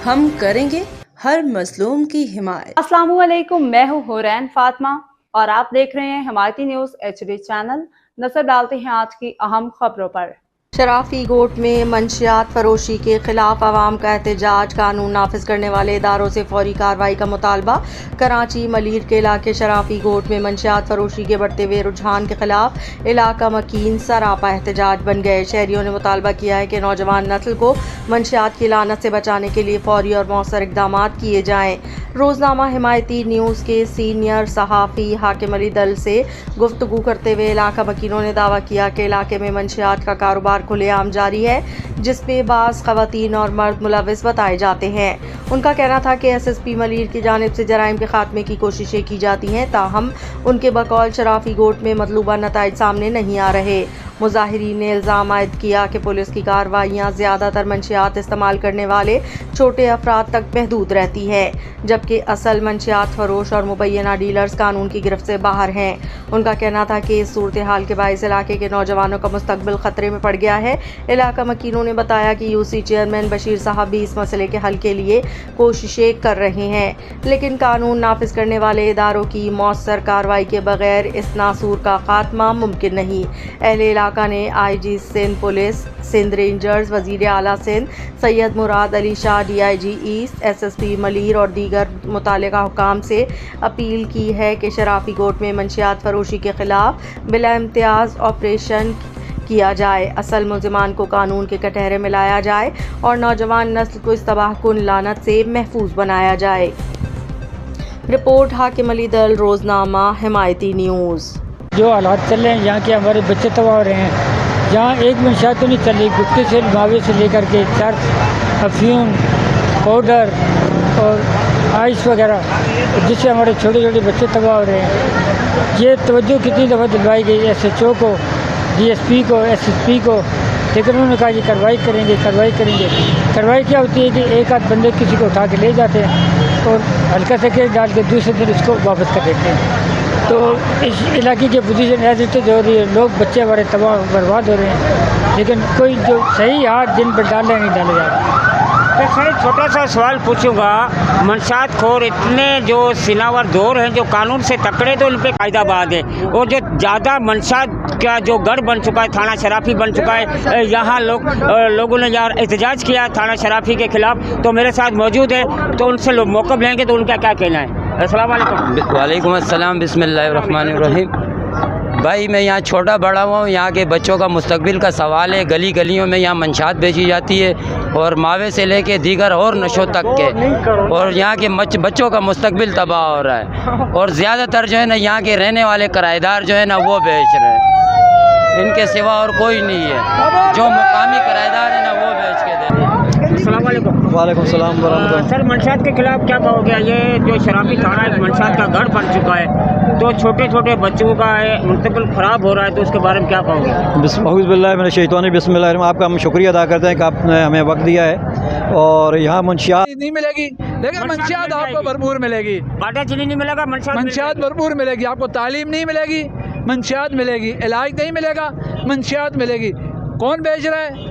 हम करेंगे हर मजलूम की हिमायत। अस्सलाम वालेकुम, मैं हूँ हुरैन फातिमा और आप देख रहे हैं हिमायती न्यूज़ HD चैनल। नजर डालते हैं आज की अहम खबरों पर। शराफी गोट में मंशियात फरोशी के खिलाफ आवाम का एहतजाज, कानून नाफिज करने वाले इदारों से फौरी कार्रवाई का मुतालबा। कराची मलीर के इलाके शराफी गोट में मंशियात फरोशी के बढ़ते हुए रुझान के खिलाफ इलाका मकीन सरापा एहतजाज बन गए। शहरियों ने मुतालबा किया है कि नौजवान नस्ल को मंशियात की लानत से बचाने के लिए फौरी और मौसर इकदाम किए जाएँ। रोज़नामा हिमायती न्यूज़ के सीनियर सहाफ़ी हाकिम अली दल से गुफ्तगू करते हुए इलाका मकीनों ने दावा किया कि इलाके में मंशियात का कारोबार खुलेआम जारी है, जिसमें बाज़ ख़वातीन और मर्द मुलविस बताए जाते हैं। उनका कहना था कि SSP मलीर की जानिब से जराइम के खात्मे की कोशिशें की जाती हैं, ताहम उनके बकौल शराफी गोट में मतलूबा नताइज सामने नहीं आ रहे। मुजाहिरीन ने इल्ज़ाम आयद किया कि पुलिस की कार्रवाइयाँ ज़्यादातर मंशियात इस्तेमाल करने वाले छोटे अफराद तक महदूद रहती है, जबकि असल मंशियात फरोश और मुबैना डीलर्स कानून की गिरफ्त से बाहर हैं। उनका कहना था कि इस सूरत हाल के बाइस इलाके के नौजवानों का मुस्तकबिल ख़तरे में पड़ गया है। इलाका मकीनों ने बताया कि UC चेयरमैन बशीर साहब भी इस मसले के हल के लिए कोशिशें कर रहे हैं, लेकिन कानून नाफिज करने वाले इदारों की मौसर कार्रवाई के बगैर इस नासूर का खात्मा मुमकिन नहीं। अहले इलाका ने IG Sindh police, Sindh rangers, वज़ीर आला Sindh Syed Murad Ali Shah DIG east, SSP Malir और दीगर मुतालिका हुकाम से अपील की है कि शराफी गोट में मंशियात फरोशी के खिलाफ बिला इम्तियाज़ ऑपरेशन किया जाए, असल मुल्ज़िमान को कानून के कटहरे में लाया जाए और नौजवान नस्ल को इस तबाहकुन लानत से महफूज बनाया जाए। रिपोर्ट हाकिम अली दल, रोज़नामा हिमायती न्यूज़। जो हालात चल रहे हैं यहाँ के, हमारे बच्चे तबाह हो रहे हैं। यहाँ एक मंशियात तो नहीं चल रही, गुटके से मावे से लेकर के चर्च, अफीम, पाउडर और आइस वगैरह, जिससे हमारे छोटे छोटे बच्चे तबाह हो रहे हैं। ये तवज्जो कितनी दफ़ा दिलवाई गई SHO को, DSP को, SSP को, लेकिन उन्होंने कहा ये कार्रवाई करेंगे कार्रवाई करेंगे। कार्रवाई क्या होती है कि एक आध बंदे किसी को उठा के ले जाते हैं और हल्का से केस डाल के दूसरे दिन उसको वापस कर देते हैं। तो इस इलाके की पोजीशन ऐसी हो रही है, लोग बच्चे हमारे तबाह बर्बाद हो रहे हैं, लेकिन कोई जो सही हाथ जिन पर डाले नहीं डाले जा रहे। तो सर छोटा सा सवाल पूछूंगा, मंशात खोर इतने जो सिनावर दौर हैं, जो कानून से तकड़े तो उन पर कायदाबाद है, और जो ज़्यादा मंशात का जो गढ़ बन चुका है, थाना शराफी बन चुका है, यहाँ लोगों ने यहाँ एहतजाज किया थाना शराफी के खिलाफ, तो मेरे साथ मौजूद है, तो उनसे लोग मौक़िफ़ लेंगे तो उनका क्या कहना है। अस्सलाम वालेकुम। वालेकुम अस्सलाम, बिस्मिल्लाहिर्रहमानिर्रहीम। भाई मैं यहाँ छोटा बड़ा हुआ हूँ, यहाँ के बच्चों का मुस्तकबिल का सवाल है। गली गलियों में यहाँ मंशात बेची जाती है और मावे से लेके दीगर और नशों तक के, और यहाँ के बच्चों का मुस्तकबिल तबाह हो रहा है। और ज़्यादातर जो है ना यहाँ के रहने वाले किराएदार जो है ना वो बेच रहे हैं, इनके सिवा और कोई नहीं है। जो मुकामी किराएदार है ना वो बेच के दे रहे हैं। अस्सलाम वालेकुम। वालेकुम सलाम। सर मंशात के खिलाफ क्या कहोगे? ये जो शराफी थाना एक मंशात का गढ़ बन चुका है, तो छोटे छोटे बच्चों का मुस्तकबिल ख़राब हो रहा है, तो उसके बारे में क्या कहोगे? बिस्मिल्लाह, आपका हम शुक्रिया अदा करते हैं कि आपने हमें वक्त दिया है। और यहाँ मंशियात नहीं मिलेगी, लेकिन मंशियात आपको भरपूर मिलेगी। बाटा चीनी नहीं मिलेगा, मंशियात भरपूर मिलेगी। आपको तालीम नहीं मिलेगी, मंशियात मिलेगी। इलाज नहीं मिलेगा, मंशियात मिलेगी। कौन बेच रहा है?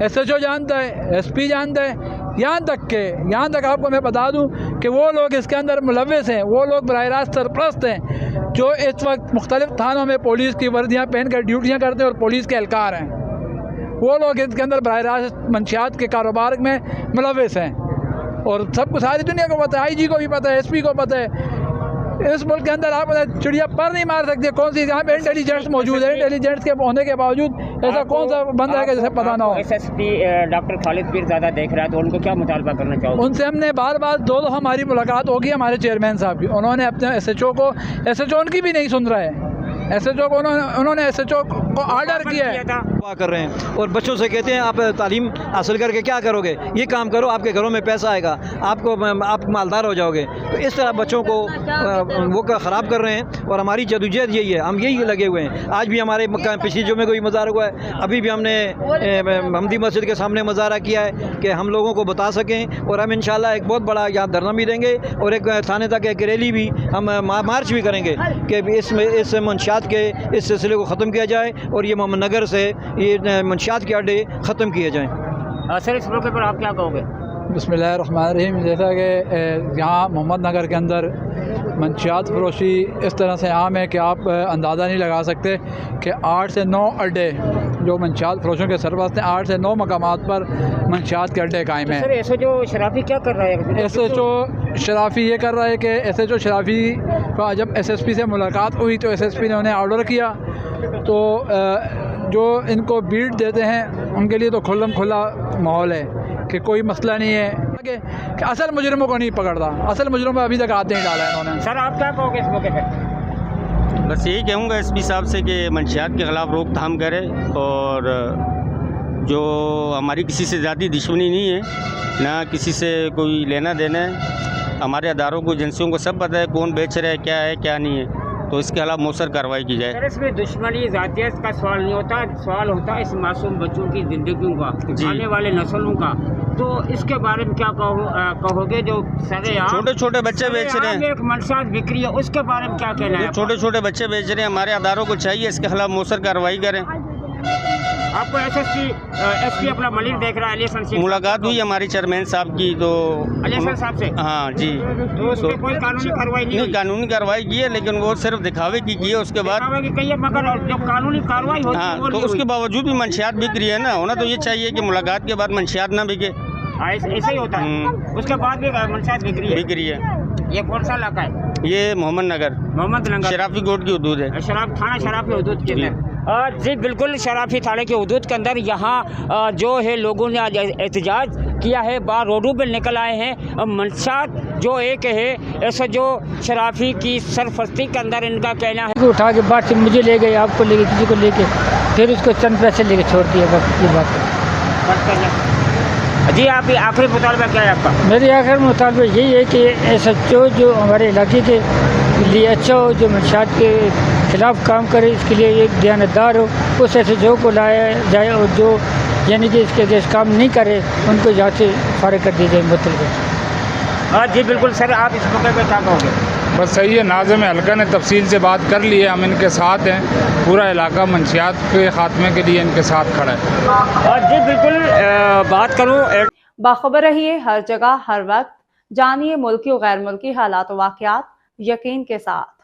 SHO जानता है, SP जानता है। यहाँ तक आपको मैं बता दूं कि वो लोग इसके अंदर मुलव्विस हैं, वो लोग बराह रास्त सरपरस्त हैं, जो इस वक्त मुख्तलिफ थानों में पुलिस की वर्दियाँ पहन कर ड्यूटियाँ करते हैं और पुलिस के एहलकार हैं। वो लोग इसके अंदर बराह रास्त मंशियात के कारोबार में मुलव्विस हैं, और सबको सारी दुनिया को पता है, IG को भी पता है, SP को पता है। इस मुल्क के अंदर आप चिड़िया पर नहीं मार सकते। कौन सी यहाँ पे इंटेलिजेंस मौजूद है, इंटेलिजेंस के होने के बावजूद ऐसा कौन सा बंदा है कि जैसे पता ना हो। SSP डॉक्टर खालिद पीर ज़्यादा देख रहा है, तो उनको क्या मुतालबा करना चाहोगे? उनसे हमने बार दो हमारी मुलाकात होगी हमारे चेयरमैन साहब की। उन्होंने अपने SHO को, SHO उनकी भी नहीं सुन रहा है। SHO को उन्होंने SHO को ऑर्डर किया है, कर रहे हैं और बच्चों से कहते हैं आप तालीम हासिल करके क्या करोगे, ये काम करो, आपके घरों में पैसा आएगा, आप मालदार हो जाओगे। तो इस तरह बच्चों को वो ख़राब कर रहे हैं, और हमारी जदोजहद यही है, हम यही लगे हुए हैं। आज भी हमारे पिछली जुमे को भी मुजाहरा हुआ है, अभी भी हमने हमदी मस्जिद के सामने मुजाहरा किया है कि हम लोगों को बता सकें, और हम इंशाल्लाह एक बहुत बड़ा यहाँ धरना भी देंगे और एक थाने तक एक रैली भी हम मार्च भी करेंगे कि इस मंशियात के इस सिलसिले को ख़त्म किया जाए और ये मोहम्मद नगर से ये मंशियात के अड्डे ख़त्म किए जाएँ। सर इस मौके पर आप क्या कहोगे? बिस्मिल्लाहिर्रहमानिर्रहीम। जैसा कि यहाँ मोहम्मद नगर के अंदर मंशियात फरोशी इस तरह से आम है कि आप अंदाज़ा नहीं लगा सकते कि 8 से 9 अड्डे जो मंशियात फरोशों के सरबराह हैं, 8 से 9 मकामात पर मंशियात के अड्डे कायम हैं। सर एसएचओ शराफी क्या कर रहा है? एसएचओ शराफी ये कर रहा है कि एसएचओ शराफी का जब एसएसपी से मुलाकात हुई तो एसएसपी ने उन्हें ऑर्डर किया, तो जो इनको बीट देते हैं उनके लिए तो खुल्लम खुला माहौल है कि कोई मसला नहीं है कि असल मुजरिमों को नहीं पकड़ता। असल मुजरिमों पर अभी तक हाथ नहीं डाला है इन्होंने। सर आप क्या कहोगे इस मौके पर? बस यही कहूँगा एसपी साहब से कि मंशियात के ख़िलाफ़ रोकथाम करे, और जो हमारी किसी से ज़्यादा दुश्मनी नहीं है, ना किसी से कोई लेना देना है। हमारे अदारों को एजेंसियों को सब पता है कौन बेच रहा है क्या नहीं है, तो इसके खिलाफ मौसर कार्रवाई की जाए। सर इसमें दुश्मनी ज़ातियत का सवाल नहीं होता, सवाल होता है इस मासूम बच्चों की ज़िंदगियों का, आने वाले नस्लों का। तो इसके बारे में क्या कहोगे? जो छोटे छोटे बच्चे बेच रहे हैं, एक मंशियात बिक्री है, उसके बारे में क्या कहना है? छोटे छोटे बच्चे बेच रहे हैं, हमारे अदारों को चाहिए इसके खिलाफ मौसर कार्रवाई करें। आपको एसपी अपना मलिक देख रहा है, अली हसन मुलाकात हुई हमारी चेयरमैन साहब की, तो अली हसन साहब से? हाँ जी। तो उस पर कोई कानूनी कार्रवाई नहीं? कानूनी कार्रवाई की है, लेकिन वो सिर्फ दिखावे की है। उसके बाद मगर जब कानूनी कार्रवाई होती है, हाँ, तो उसके बावजूद भी मंशियात बिक रही है ना। होना तो ये चाहिए कि मुलाकात के बाद मंशियात ना बिके। ऐसा ही होता है, उसके बाद भी मंशियात बिक रही है। ये कौन सा इलाका है? ये मोहम्मद नगर शराफी कोर्ट की हदूद है, थाना शराफी हदूद के अंदर। जी बिल्कुल, शराफी थाने के हदूद के अंदर यहाँ जो है लोगों ने आज एहतजाज किया है, बाहर रोडों पर निकल आए हैं। मंशियात जो एक है ऐसा जो शराफी की सरफस्ती के अंदर इनका कहना है। उठा के बात से मुझे ले गए, आपको ले गए, किसी को लेके फिर उसको चंद पैसे लेके छोड़ दिया, बस ये बात। जी आप आखिरी मुतालबा क्या है आपका? मेरे आखिर मुतालबा यही है कि एसएचओ जो हमारे इलाके के लिए अच्छा हो, जो मंशियात के खिलाफ काम करे, इसके लिए एक दयानतदार हो, उस एसएचओ को लाया जाए, और जो यानी कि इसके अगेंस्ट काम नहीं करे उनको यहाँ से फारिग कर दी जाए मतलब। जी बिल्कुल सर, आप इस मौके पर क्या कहोगे? बस सही है, नाज़िम हल्का ने तफसील से बात कर ली है, हम इनके साथ हैं। पूरा इलाका मंशियात के खात्मे के लिए इनके साथ खड़ा है। जी बिल्कुल, बात करूँ बाखबर रहिए हर जगह हर वक्त, जानिए मुल्की और गैर मुल्की हालात व वाक़यात यकीन के साथ।